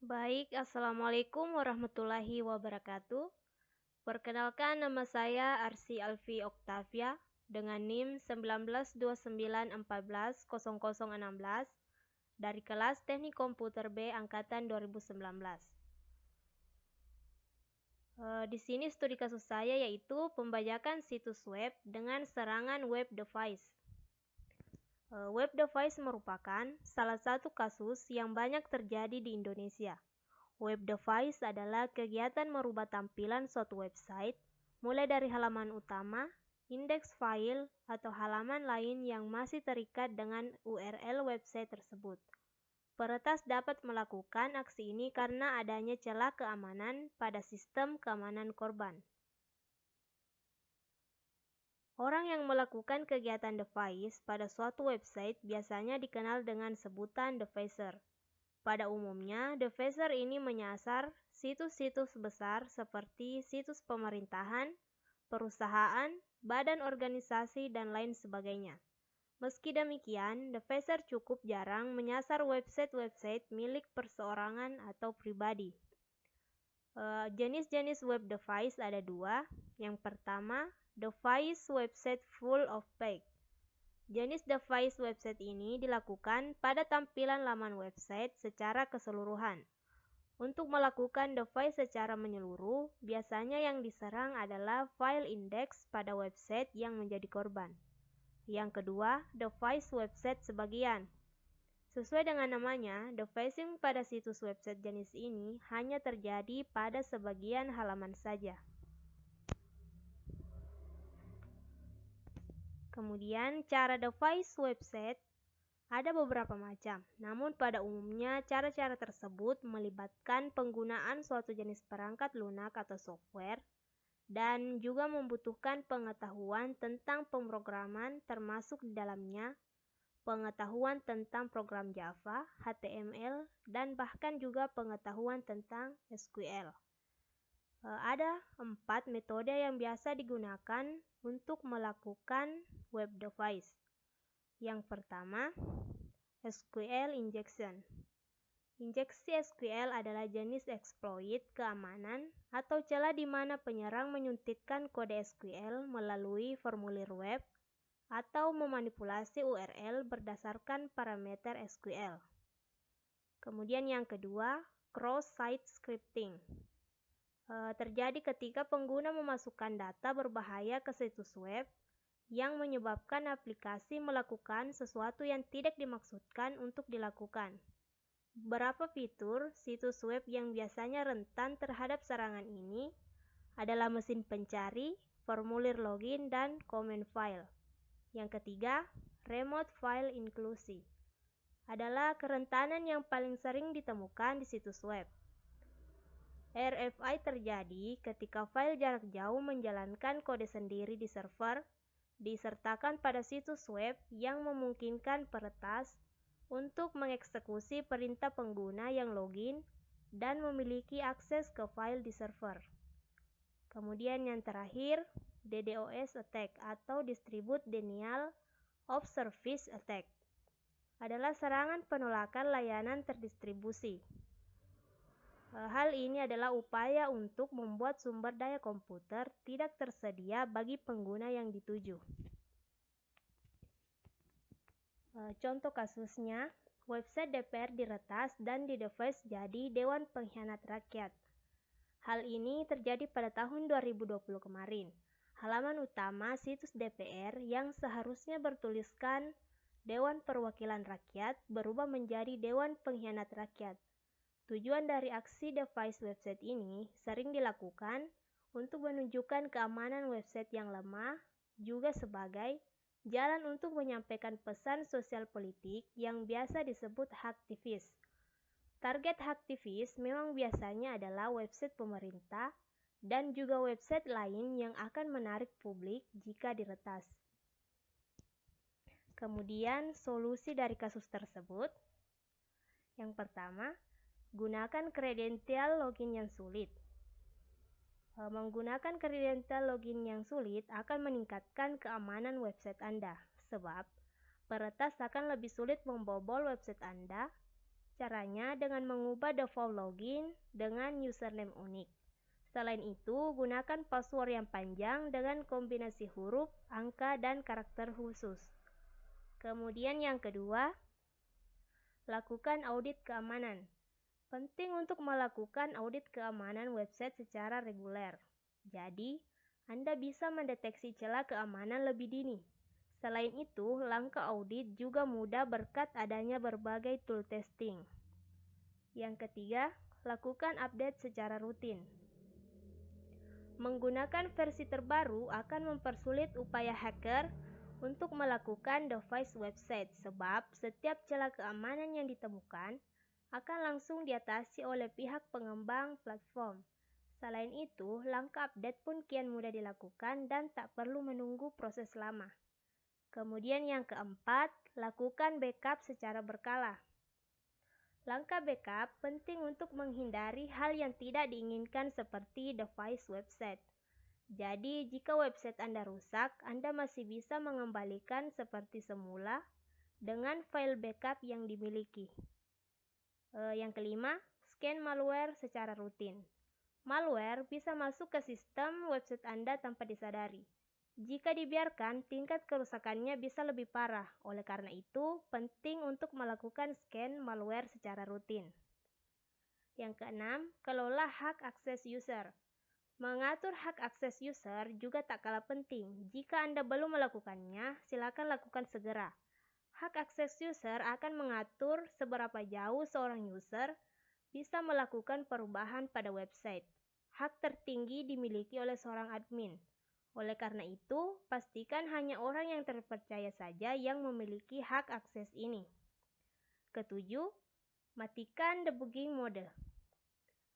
Baik, Assalamualaikum warahmatullahi wabarakatuh. Perkenalkan, nama saya Arsy Alfi Oktavia dengan NIM 1929140016 dari kelas Teknik Komputer B angkatan 2019. Di sini studi kasus saya yaitu pembajakan situs web dengan serangan web device. Web device merupakan salah satu kasus yang banyak terjadi di Indonesia. Web device adalah kegiatan merubah tampilan suatu website, mulai dari halaman utama, indeks file, atau halaman lain yang masih terikat dengan URL website tersebut. Peretas dapat melakukan aksi ini karena adanya celah keamanan pada sistem keamanan korban. Orang yang melakukan kegiatan device pada suatu website biasanya dikenal dengan sebutan devicer. Pada umumnya, devicer ini menyasar situs-situs besar seperti situs pemerintahan, perusahaan, badan organisasi, dan lain sebagainya. Meski demikian, devicer cukup jarang menyasar website-website milik perseorangan atau pribadi. Jenis-jenis web device ada dua. Yang pertama, device website full of page. Jenis device website ini dilakukan pada tampilan laman website secara keseluruhan. Untuk melakukan device secara menyeluruh, biasanya yang diserang adalah file index pada website yang menjadi korban. Yang kedua, device website sebagian. Sesuai dengan namanya, devicing pada situs website jenis ini hanya terjadi pada sebagian halaman saja. Kemudian, cara device website ada beberapa macam, namun pada umumnya cara-cara tersebut melibatkan penggunaan suatu jenis perangkat lunak atau software dan juga membutuhkan pengetahuan tentang pemrograman termasuk di dalamnya pengetahuan tentang program Java, HTML, dan bahkan juga pengetahuan tentang SQL. Ada 4 metode yang biasa digunakan untuk melakukan web device. Yang pertama, SQL injection. Injeksi SQL adalah jenis eksploit keamanan atau celah di mana penyerang menyuntikkan kode SQL melalui formulir web atau memanipulasi URL berdasarkan parameter SQL. Kemudian yang kedua, cross-site scripting. Terjadi ketika pengguna memasukkan data berbahaya ke situs web yang menyebabkan aplikasi melakukan sesuatu yang tidak dimaksudkan untuk dilakukan. Beberapa fitur situs web yang biasanya rentan terhadap serangan ini adalah mesin pencari, formulir login, dan command file. Yang ketiga, remote file inclusion adalah kerentanan yang paling sering ditemukan di situs web. RFI terjadi ketika file jarak jauh menjalankan kode sendiri di server, disertakan pada situs web yang memungkinkan peretas untuk mengeksekusi perintah pengguna yang login dan memiliki akses ke file di server. Kemudian yang terakhir, DDoS attack atau Distributed Denial of Service attack adalah serangan penolakan layanan terdistribusi. Hal ini adalah upaya untuk membuat sumber daya komputer tidak tersedia bagi pengguna yang dituju. Contoh kasusnya, website DPR diretas dan didevice jadi Dewan Pengkhianat Rakyat. Hal ini terjadi pada tahun 2020 kemarin. Halaman utama situs DPR yang seharusnya bertuliskan Dewan Perwakilan Rakyat berubah menjadi Dewan Pengkhianat Rakyat. Tujuan dari aksi device website ini sering dilakukan untuk menunjukkan keamanan website yang lemah, juga sebagai jalan untuk menyampaikan pesan sosial politik yang biasa disebut hacktivis. Target hacktivis memang biasanya adalah website pemerintah dan juga website lain yang akan menarik publik jika diretas. Kemudian, solusi dari kasus tersebut. Yang pertama, gunakan kredensial login yang sulit. Menggunakan kredensial login yang sulit akan meningkatkan keamanan website Anda, sebab peretas akan lebih sulit membobol website Anda Caranya dengan mengubah default login dengan username unik. Selain itu, gunakan password yang panjang dengan kombinasi huruf, angka, dan karakter khusus. Kemudian yang kedua, lakukan audit keamanan. Penting untuk melakukan audit keamanan website secara reguler. Jadi, Anda bisa mendeteksi celah keamanan lebih dini. Selain itu, langkah audit juga mudah berkat adanya berbagai tool testing. Yang ketiga, lakukan update secara rutin. Menggunakan versi terbaru akan mempersulit upaya hacker untuk melakukan device website sebab setiap celah keamanan yang ditemukan akan langsung diatasi oleh pihak pengembang platform. Selain itu, langkah update pun kian mudah dilakukan dan tak perlu menunggu proses lama. Kemudian yang keempat, lakukan backup secara berkala. Langkah backup penting untuk menghindari hal yang tidak diinginkan seperti device website. Jadi, jika website Anda rusak, Anda masih bisa mengembalikan seperti semula dengan file backup yang dimiliki. Yang kelima, scan malware secara rutin. Malware bisa masuk ke sistem website Anda tanpa disadari. Jika dibiarkan, tingkat kerusakannya bisa lebih parah. Oleh karena itu, penting untuk melakukan scan malware secara rutin. Yang keenam, kelola hak akses user. Mengatur hak akses user juga tak kalah penting. Jika Anda belum melakukannya, silakan lakukan segera. Hak akses user akan mengatur seberapa jauh seorang user bisa melakukan perubahan pada website. Hak tertinggi dimiliki oleh seorang admin. Oleh karena itu, pastikan hanya orang yang terpercaya saja yang memiliki hak akses ini. Ketujuh, matikan debugging mode.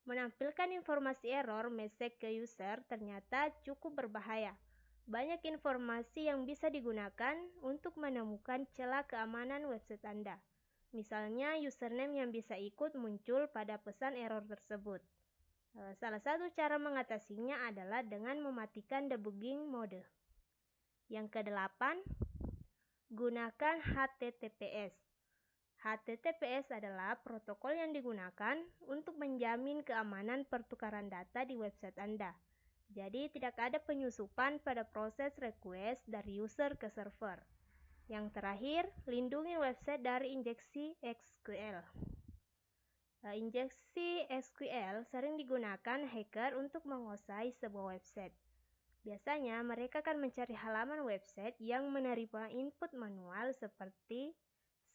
Menampilkan informasi error message ke user ternyata cukup berbahaya. Banyak informasi yang bisa digunakan untuk menemukan celah keamanan website Anda. Misalnya, username yang bisa ikut muncul pada pesan error tersebut. Salah satu cara mengatasinya adalah dengan mematikan debugging mode. Yang kedelapan, gunakan HTTPS. HTTPS adalah protokol yang digunakan untuk menjamin keamanan pertukaran data di website Anda. Jadi, tidak ada penyusupan pada proses request dari user ke server. Yang terakhir, lindungi website dari injeksi SQL. Injeksi SQL sering digunakan hacker untuk menguasai sebuah website. Biasanya, mereka akan mencari halaman website yang menerima input manual seperti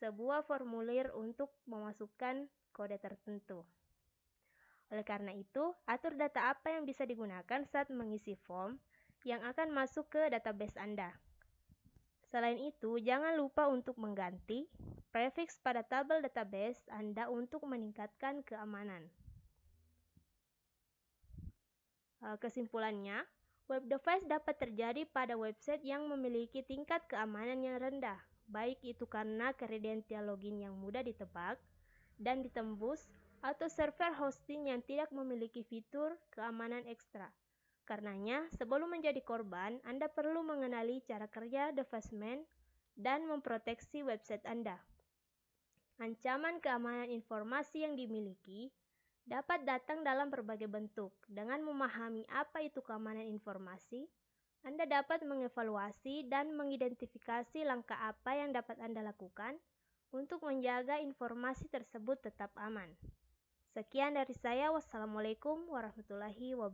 sebuah formulir untuk memasukkan kode tertentu. Oleh karena itu, atur data apa yang bisa digunakan saat mengisi form yang akan masuk ke database Anda. Selain itu, jangan lupa untuk mengganti prefix pada tabel database Anda untuk meningkatkan keamanan. Kesimpulannya, web device dapat terjadi pada website yang memiliki tingkat keamanan yang rendah, baik itu karena kredensial login yang mudah ditebak dan ditembus, atau server hosting yang tidak memiliki fitur keamanan ekstra. Karenanya, sebelum menjadi korban, Anda perlu mengenali cara kerja defacement dan memproteksi website Anda. Ancaman keamanan informasi yang dimiliki dapat datang dalam berbagai bentuk. Dengan memahami apa itu keamanan informasi, Anda dapat mengevaluasi dan mengidentifikasi langkah apa yang dapat Anda lakukan untuk menjaga informasi tersebut tetap aman. Sekian dari saya. Wassalamualaikum warahmatullahi wabarakatuh.